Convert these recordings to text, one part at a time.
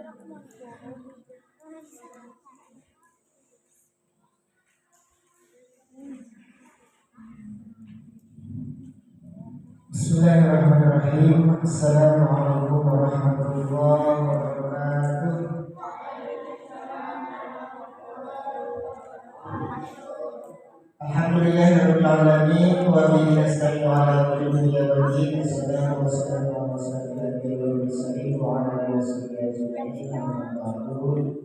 Bismillahirrahmanirrahim. Assalamualaikum warahmatullahi wabarakatuh. Alhamdulillahirabbil alamin wa bihi nasta'inu ala umuri dunya wad din. Wassalatu wassalamu ala asyrofil anbiya'i wal mursalin wa ala alihi washabihi ajma'in. Amma ba'du.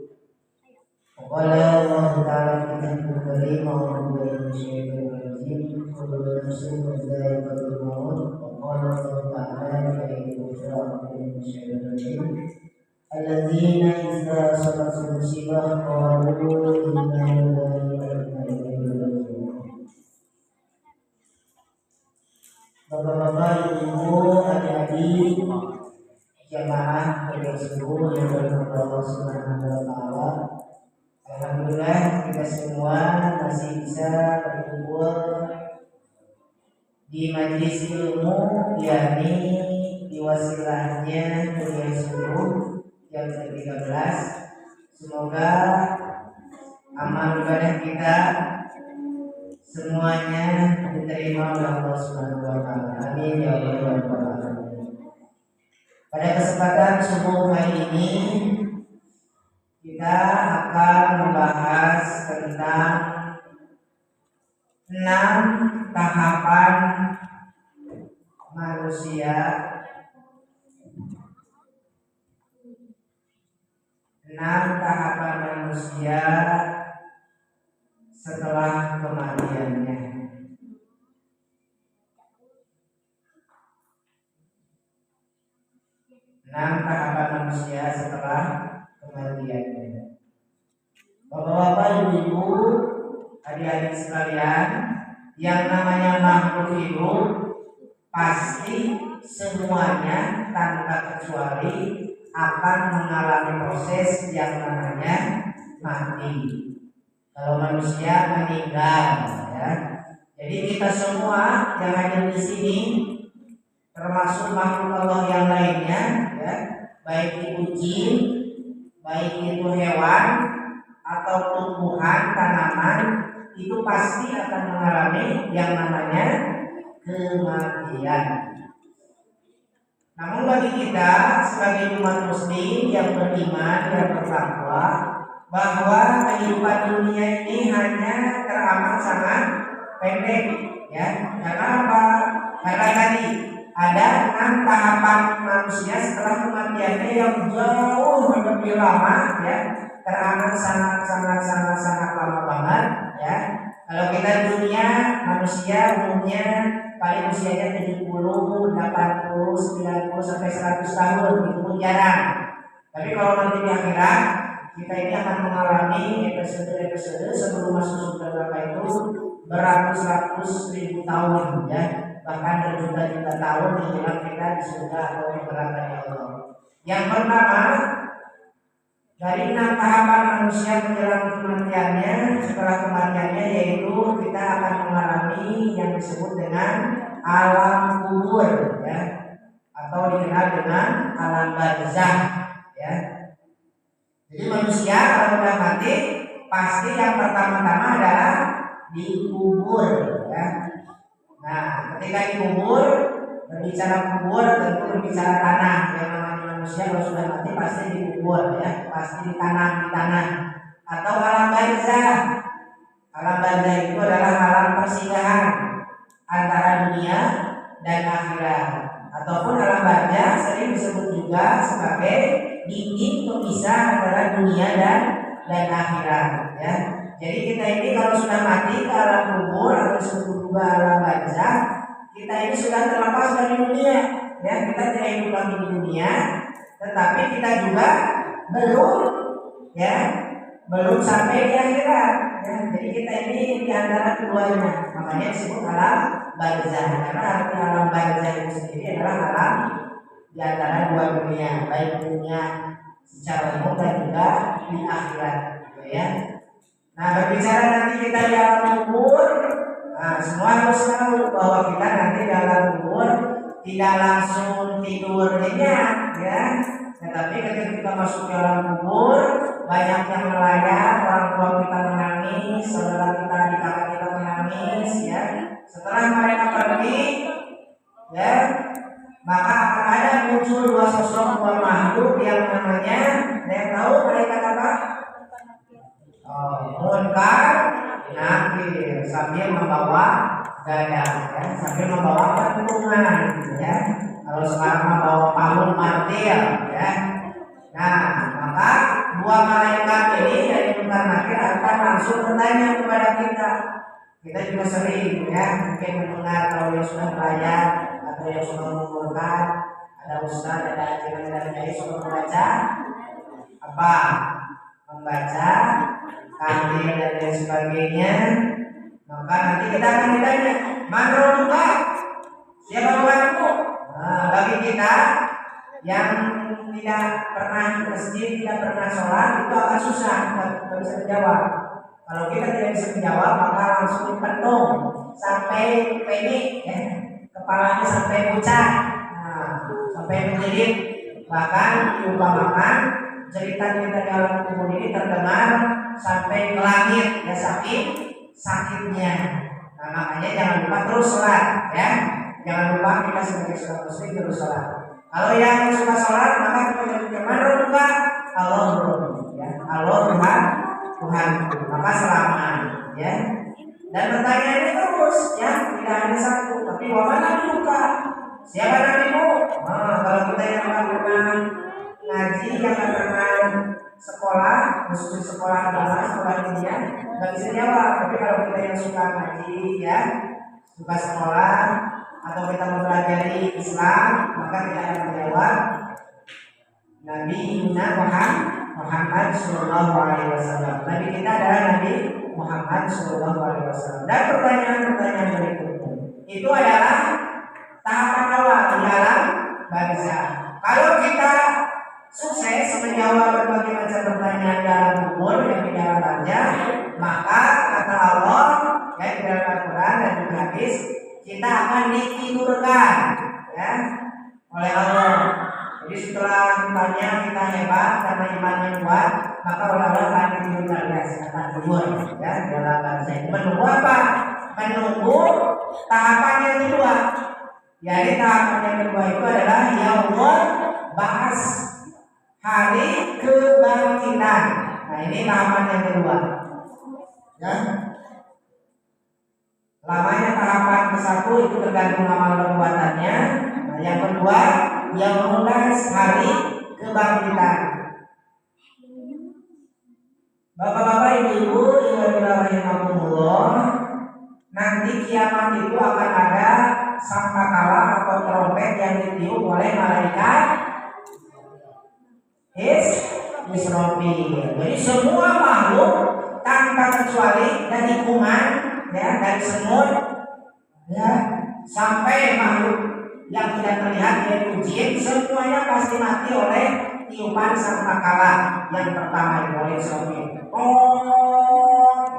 Qala Allah ta'ala fi kitabihil karim wa billahi minasyaitonir rajim. Kullu nafsin dha'iqatul maut. قال الله تعالى فإن أخرجوا من الشيطان الرجيم الذين إذا أصابتهم مصيبة قالوا إنا لله وإنا إليه راجعون. Bapak-bapak, ibu, adik-adik, jamaah bersyukur yang berkat Allah Subhanahu wa taala. Alhamdulillah kita semua masih bisa berkumpul di majelis ilmu, yakni di wasilahnya kuliah subuh yang ke-13. Semoga amal ibadah kita semuanya diterima oleh Allah Subhanahu wa taala. Amin ya rabbal alamin. Pada kesempatan subuh hari ini kita akan membahas tentang 6 tahapan manusia, 6 tahapan manusia setelah kematiannya. 6 tahapan manusia setelah kematiannya. Bapak-bapak, ibu-ibu, adik-adik sekalian, yang namanya makhluk hidup pasti semuanya tanpa kecuali akan mengalami proses yang namanya mati. Kalau manusia meninggal, ya. Jadi kita semua yang ada di sini, termasuk makhluk Allah yang lainnya, ya, baik itu jin, baik itu hewan atau tumbuhan, tanaman, itu pasti akan mengalami yang namanya kematian. Namun bagi kita sebagai umat muslim yang beriman, yang bertakwa, bahwa kehidupan dunia ini hanya teramat sangat pendek, ya. Karena apa? Karena tadi ada 6 tahapan manusia setelah kematiannya yang jauh lebih lama, ya. Teramat sangat lama banget, ya. Kalau kita di dunia manusia umumnya paling usianya 70, 80, 90 sampai 100 tahun, itu pun jarang. Tapi kalau nanti di akhirat kita ini akan mengalami episode sebelum masuk surga neraka itu beratus-ratus ribu tahun, ya. Bahkan berjuta-juta tahun menjelang kita di surga atau di neraka Allah. Yang pertama, dari 6 tahapan manusia menjelang kematiannya, setelah kematiannya, yaitu kita akan mengalami yang disebut dengan alam kubur, ya, atau dikenal dengan alam barzakh, ya. Jadi manusia kalau sudah mati pasti yang pertama-tama adalah dikubur, ya. Nah, ketika dikubur, berbicara kubur tentu berbicara tanah. Yang namanya manusia kalau sudah mati pasti dikubur, ya, pasti ditanam di tanah. Atau alam barzakh. Alam barzakh itu adalah alam persinggahan antara dunia dan akhirat. Ataupun alam barzakh sering disebut juga sebagai dinding pemisah antara dunia dan akhirat, ya. Jadi kita ini kalau sudah mati ke alam kubur atau disebut juga alam barzakh, kita ini sudah terlepas dari dunia, ya. Kita tidak hidup lagi di dunia, tetapi kita juga belum sampai di akhirat, ya. Jadi kita ini di antara keduanya, makanya disebut alam barzakh. Karena arti alam barzakh itu sendiri adalah alam di antara dua dunia, baik dunia secara umum dan juga di akhirat, gitu, ya. Nah, berbicara nanti kita di alam kubur, nah, semua harus tahu bahwa kita nanti di alam kubur tidak langsung tidur nyenyak, ya. Tetapi ketika kita masuk ke alam kubur, banyak yang melayang, orang tua kita menangis, saudara kita, adik kakak kita menangis, ya. Setelah mereka pergi, ya, maka akan ada muncul dua sosok, dua makhluk yang namanya, yang tahu mereka apa? Munkar, Nakir, sambil membawa gada, ya, sambil membawa patungan, gitu ya. Kalau sekarang membawa palu martil, ya. Nah, maka dua malaikat ini dari Munkar Nakir akan langsung bertanya kepada kita. Kita juga sering, ya, mungkin mendengar kalau yang sudah belajar atau yang sudah mengumpulkan, ada ustaz, ada ajaran dan kiai sudah membaca apa? Membaca takdir dan lain sebagainya. Maka nanti kita akan ditanya, man rabbuka? Siapa Tuhanmu? Nah, bagi kita yang tidak pernah ke masjid, tidak pernah sholat, itu agak susah, tidak bisa menjawab. Kalau kita tidak bisa menjawab, maka langsung dipenuh sampai pendek, ya, kepalanya sampai pucat, nah, sampai menjerit. Bahkan diumpamakan cerita-cerita di alam kubur ini terdengar sampai ke langit, ya, sakitnya. Nah, makanya jangan lupa terus sholat, ya. Jangan lupa kita sebagai seorang muslim terus sholat. Kalau yang suka sholat, maka kita jangan lupa Allah berdoa, ya. Allah Tuhan, maka selamat, ya. Dan pertanyaannya terus, ya, tidak hanya satu, tapi mana juga. Siapa nabimu? Nah, kalau kita yang akan pernah ngaji, yang akan pernah sekolah, khusus sekolah agama, sekolah dunia, nggak bisa jawab. Tapi kalau kita yang suka ngaji, ya, suka sekolah, atau kita mempelajari Islam, maka kita akan menjawab Nabi Muhammad Sallallahu Alaihi Wasallam. Nabi kita adalah Nabi Muhammad Sallallahu Alaihi Wasallam. Dan pertanyaan-pertanyaan berikutnya itu adalah tahapan awal di dalam barzah. Kalau kita sukses menjawab berbagai macam pertanyaan dalam kubur yang di dalam barzah, maka kata Allah, ya, di dalam Al-Quran dan juga hadis, kita akan ditidurkan, ya, oleh Allah. Jadi setelah imannya kita hebat karena imannya kuat, maka Allah akan ditidurkan, ya, akan tidur, ya, dalam barzah. Menunggu apa? Menunggu tahapan yang kedua. Jadi tahapan yang kedua itu adalah yaumul ba'ats, hari kebangkitan. Nah, ini tahapan yang kedua, ya. Lamanya tahapan ke satu itu tergantung amal perbuatannya. Nah, yang kedua yaumul ba'ats, hari kebangkitan. Bapak-bapak, ibu-ibu, rahimahumullah, nanti kiamat itu akan ada sangkakala atau trompet yang ditiup oleh malaikat Israfil. Jadi semua makhluk tanpa kecuali dari kuman, ya, dari semut, ya, sampai makhluk yang tidak terlihat yaitu jin, semuanya pasti mati oleh tiupan sangkakala yang pertama itu oleh Israfil.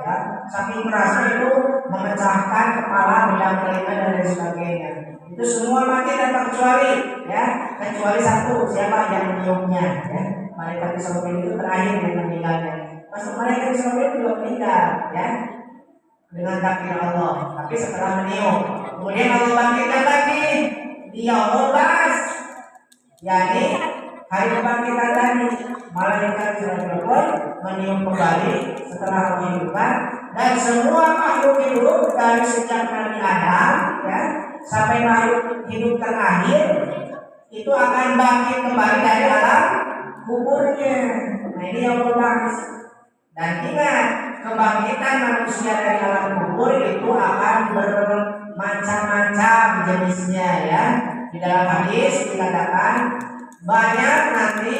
Ya, saking kerasnya itu memecahkan kepala, bidang telinga dan lain sebagainya. Itu semua mati tanpa kecuali, ya, kecuali satu, siapa yang meniupnya, ya. Malaikat Israfil itu terakhir yang meninggalnya. Masuk malaikat Israfil juga meninggal, ya, dengan takdir Allah. Tapi setelah meniup, kemudian Allah bangkitkan lagi di yaumul ba'ats, yakni hari kebangkitan tadi. Malaikat Israfil pun meniup kembali setelah menghidupkan, dan semua makhluk hidup dari sejak Nabi Adam, ya, sampai makhluk hidup terakhir itu akan bangkit kembali dari alam kuburnya. Nah, ini yang berbahas. Dan ingat, kebangkitan manusia dari alam kubur itu akan bermacam-macam jenisnya, ya. Di dalam hadis dikatakan banyak nanti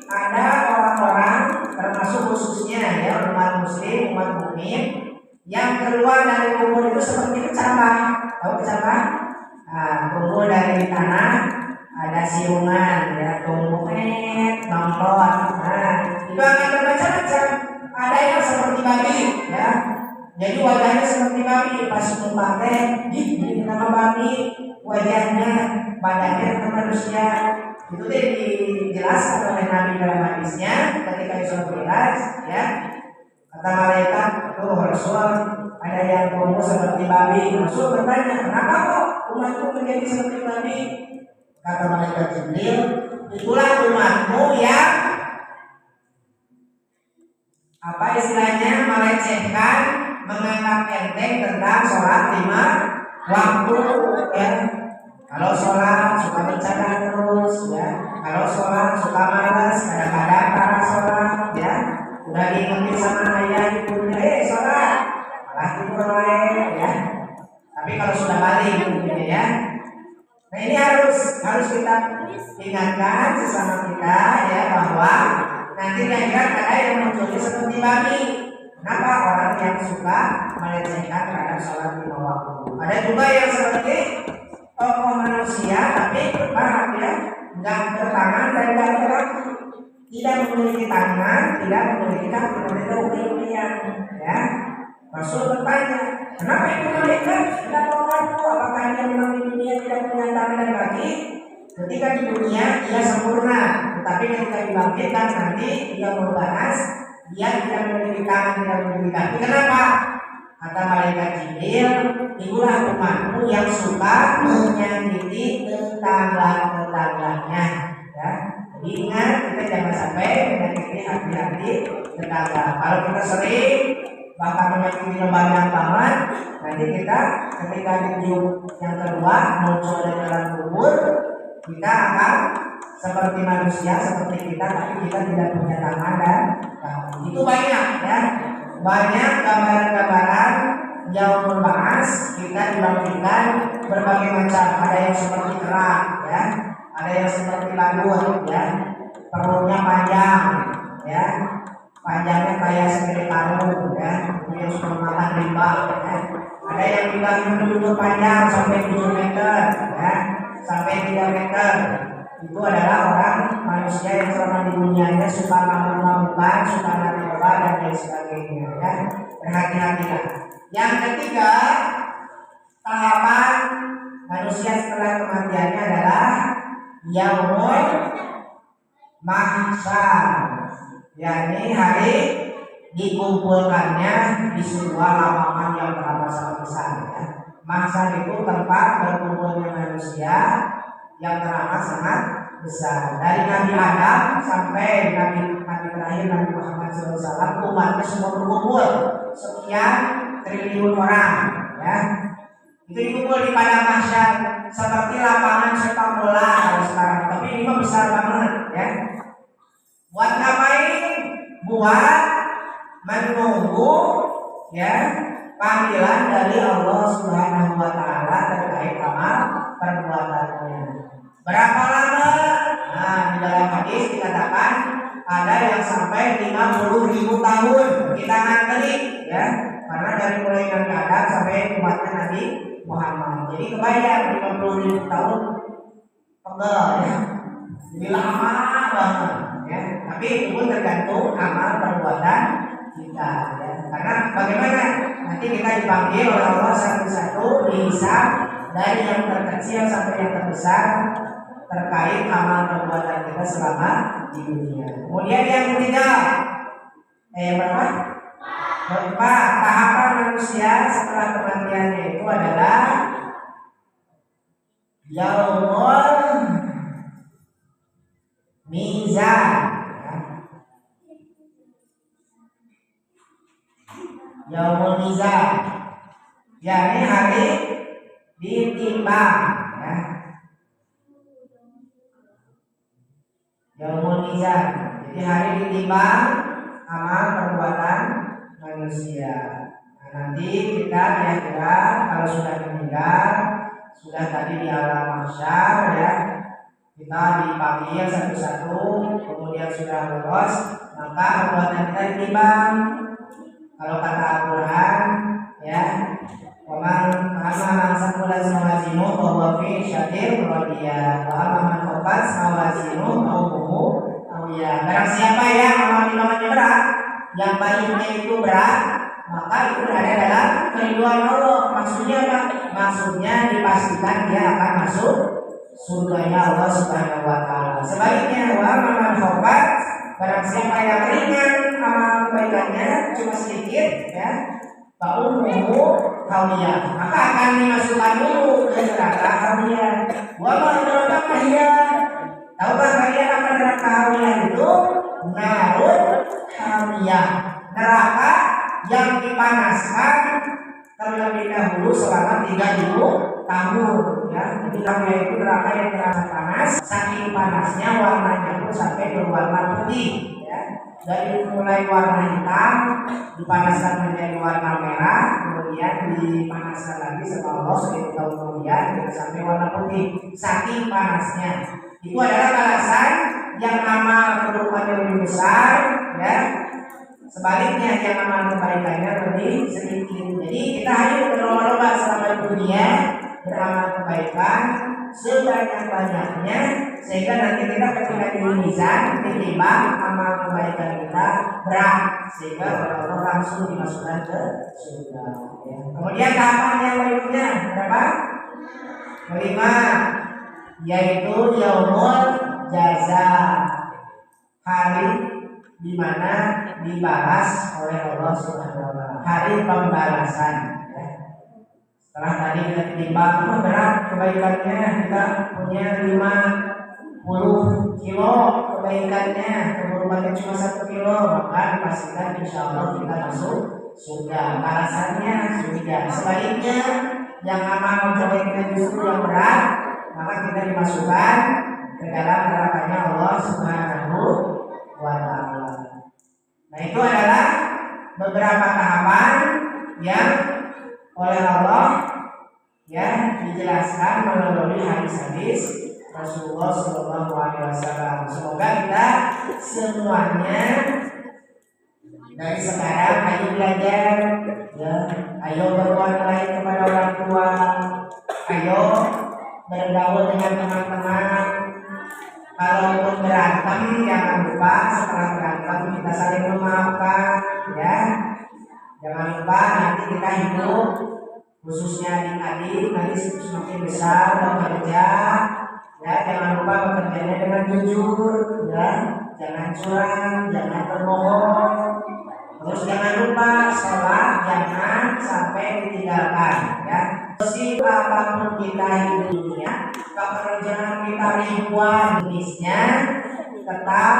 ada orang-orang, termasuk khususnya, ya, umat muslim, umat mukmin, yang keluar dari kubur itu seperti kecambah. Tahu kecambah? Nah, tumbuh dari tanah, ada siungan, ya, tumbuh nongkrong. Nah, itu akan bermacam-macam. Ada yang seperti babi, ya. Jadi wajahnya seperti babi, pas numpang ini nama babi, wajahnya, badannya ke manusia. Itu dijelaskan oleh Nabi dalam hadisnya ketika Isra Mi'raj, ya. Kata malaikat, tuh Rasul, ada yang tumbuh seperti babi. Rasul bertanya, kenapa kok umatku menjadi seperti babi? Kata malaikat Jibril, itulah umatmu yang apa istilahnya melecehkan, menganggap enteng tentang sholat 5 waktu, ya. Kalau sholat suka bercanda terus, ya. Kalau sholat suka malas, kadang-kadang karena sholat, ya. Udah diingetin sama ayah ibunya, sholat, malah tidur lain, ya. Tapi kalau sudah balik, gitu ya. Nah ini harus kita ingatkan sesama kita, ya, bahwa nanti akhirat ada yang munculnya seperti babi. Kenapa? Orang yang suka melecehkan terhadap sholat 5 waktu. Ada juga yang seperti tokoh manusia tapi berpaham, ya, nggak bertangan dan nggak berkaki, tidak memiliki tangan, tidak memiliki kaki, kemudian, ya. Rasul bertanya, kenapa itu mereka tidak mengaku? Apakah dia memang di dunia tidak punya tangan dan kaki? Ketika di dunia dia sempurna, tetapi ketika dibangkitkan nanti dia membahas dia tidak memiliki tangan, tidak memiliki kaki. Kenapa? Kata malaikat Jibril, itulah umatmu yang suka menyakiti tetangga-tetangganya, ya. Jadi ingat, kita jangan sampai menyakiti hati-hati tetangga. Kalau kita sering bahkan menyakiti banyak banget, nanti kita ketika diuji yang kedua muncul dari dalam kubur, kita akan seperti manusia seperti kita, tapi kita tidak punya tangan dan kaki. Itu banyak, ya. Banyak gambaran-gambaran yaumul ba'ats, kita dibangkitkan berbagai macam. Ada yang seperti kerang, ya. Ada yang seperti lagut, ya. Perutnya panjang, ya. Panjangnya kayak segede paru, ya. Kemudian suka makan rimba, ya. Ada yang juga betul-betul panjang sampai 7 meter, ya. Sampai 3 meter. Itu adalah orang manusia yang selama di dunianya suka mabuk-mabukan, suka narkoba dan lain sebagainya, ya. Berhati-hatilah. Yang ketiga, tahapan manusia setelah kematiannya adalah yaumul mahsyar, yakni hari dikumpulkannya di sebuah lapangan yang teramat sangat besar, ya. Mahsyar itu tempat berkumpulnya manusia yang teramat sangat besar. Dari Nabi Adam sampai Nabi terakhir Nabi Muhammad SAW, umatnya semua berkumpul sekian triliun orang, ya. Itu dikumpul di padang mahsyar seperti lapangan sepak bola sekarang, tapi ini mah besar banget, ya. Buat ngapain? Buat menunggu, ya, panggilan dari Allah Subhanahu wa taala terkait amal perbuatannya. Berapa lama? Nah, di dalam hadis dikatakan ada yang sampai 50.000 tahun kita ngantri, ya. Karena dari mulai Nabi Adam sampai umatnya Nabi Muhammad. Jadi kebayang 50.000 tahun pegel, ya. Jadi lama banget, ya. Tapi itu pun tergantung amal perbuatan kita, ya. Karena bagaimana? Nanti kita dipanggil oleh Allah satu-satu, dihisab dari yang terkecil sampai yang terbesar terkait amal perbuatan kita selama di dunia. Kemudian yang ketiga, berapa? Keempat, tahapan manusia setelah kematiannya itu adalah yaumul mizan, ya. Yaumul mizan, yakni hari ditimbang, ya. Yaumul mizan, jadi hari ditimbang amal perbuatan manusia. Nah, nanti kita kira-kira kalau sudah meninggal, sudah tadi di alam mahsyar, ya, kita dipanggil satu-satu, kemudian sudah lolos, maka perbuatan kita ditimbang. Kalau kata Al-Quran, ya, Waman man saqulat mawazinu bahwa fi syatir radiyah wa man khaffat mawazinu qawmuhu awiya. Barang siapa yang amal-amalnya berat, yang baiknya itu berat, maka itu ada dalam keriduan Allah. Maksudnya apa? Maksudnya dipastikan dia akan masuk surganya Allah Subhanahu wa taala. Sebaliknya wa man khafat, barang siapa yang ringan amal kebaikannya cuma sedikit ya, fa'umuhu hawiyah, maka akan dimasukkan dulu ke neraka hawiyah. Wa ma adraka ma hiya, tahukah kalian apa neraka hawiyah itu? Narun hawiyah, neraka yang dipanaskan terlebih dahulu selama 30 tahun ya. Jadi hawiyah itu neraka yang terasa panas, saking panasnya warnanya pun sampai berwarna putih ya. Dari mulai warna hitam dipanaskan menjadi warna merah, kemudian dipanaskan lagi sama Allah 1000 tahun kemudian sampai warna putih, saking panasnya. Itu adalah balasan yang amal keburukannya lebih besar ya. Sebaliknya yang amal kebaikannya lebih sedikit. Jadi kita ayo berlomba-lomba selama di dunia beramal kebaikan sebanyak-banyaknya, sehingga nanti kita ketika di mizan ditimbang amal kebaikan kita berat, sehingga oleh Allah langsung dimasukkan ke surga ya. Kemudian tahapan yang berikutnya berapa? Kelima, yaitu yaumul jaza, hari di mana dibalas oleh Allah Subhanahu wa taala, hari pembalasan ya. Setelah tadi kita ditimbang berat kebaikannya, kita punya 50 kilo kebaikannya, keburukannya cuma 1 kilo, maka dipastikan insya Allah kita masuk surga, balasannya surga. Sebaliknya yang amal kebaikan justru yang berat, maka kita dimasukkan ke dalam nerakanya Allah Subhanahu wa taala. Nah, itu adalah beberapa tahapan yang oleh Allah ya dijelaskan melalui hadis-hadis Rasulullah Shallallahu Alaihi Wasallam. Semoga kita semuanya dari sekarang ayo belajar ya, ayo berbuat baik kepada orang tua, ayo bergaul dengan teman-teman. Kalaupun berantem jangan lupa setelah berantem kita saling memaafkan ya. Jangan lupa nanti kita hidup, khususnya adik-adik nanti semakin besar bekerja ya, jangan lupa bekerjanya dengan jujur ya, jangan curang, jangan berbohong. Terus jangan lupa sholat jangan sampai ditinggalkan ya. Meski apapun kita hidup dunia, pekerjaan kita ribuan jenisnya, tetap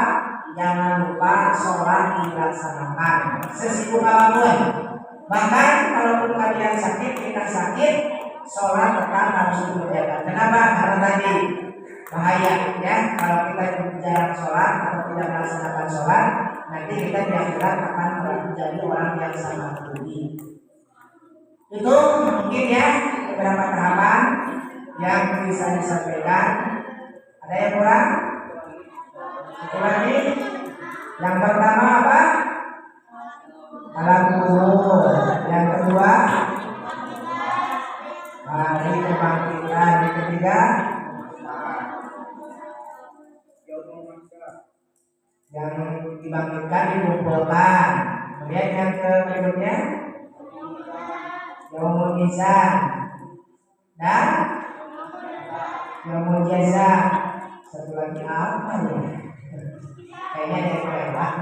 jangan lupa sholat dilaksanakan sesibuk apapun. Bahkan kalaupun kalian sakit, kita sakit, sholat tetap harus dikerjakan. Kenapa? Karena tadi bahaya ya, kalau kita jarang sholat atau tidak melaksanakan sholat, nanti kita di akhirat akan menjadi orang yang sangat rugi. Itu mungkin ya beberapa tahapan yang bisa disampaikan. Ada yang kurang? Itu lagi. Yang pertama apa? Alam kubur. Yang kedua hari kebangkitan. Yang ketiga yang dibangkitkan dikumpulkan. Kemudian yang berikutnya yaumul mizan dan yaumul jaza. Satu lagi apa ya? Kayaknya ada yang kelewat.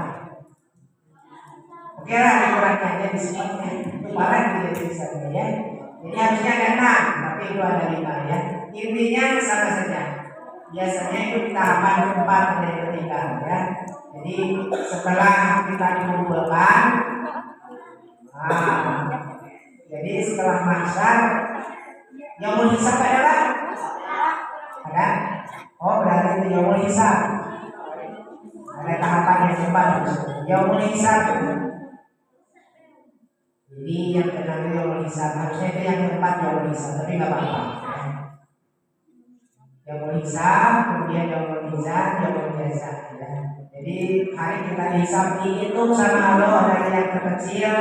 Oke lah, dikurangnya aja di sini. Itu paling tidak bisa ya. Jadi harusnya ada 6, tapi itu ada 5 ya. Intinya sama saja. Biasanya itu tahapan keempat dan ketiga ya. Jadi setelah kita dikumpulkan, jadi setelah mahsyar yaumul hisab adalah ada. Oh berarti itu yaumul hisab. Ada tahapan yang keempat yaumul hisab. Jadi yang keenam itu yaumul hisab. Harusnya itu yang keempat yaumul hisab, tapi nggak apa-apa. Yaumul hisab, kemudian yaumul mizan, yaumul jaza. Jadi hari kita dihisab dihitung sama Allah dari yang terkecil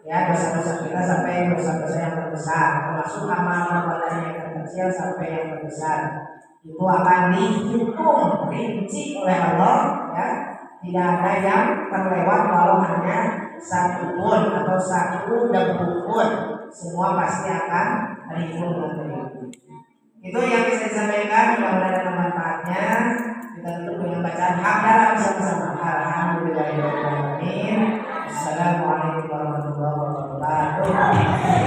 ya, dosa-dosa kita sampai dosa-dosa yang terbesar, termasuk amal perbuatan yang terkecil sampai yang terbesar. Itu akan dihitung rinci oleh Allah ya. Tidak ada yang terlewat walau hanya satu pun atau satu debu pun, semua pasti akan terhitung dengan teliti. Itu yang bisa disampaikan, mudah-mudahan ada manfaatnya. Kita tutup dengan bacaan hamdalah bersama-sama. Alhamdulillahirobbilalamin. Assalamualaikum warahmatullahi wabarakatuh.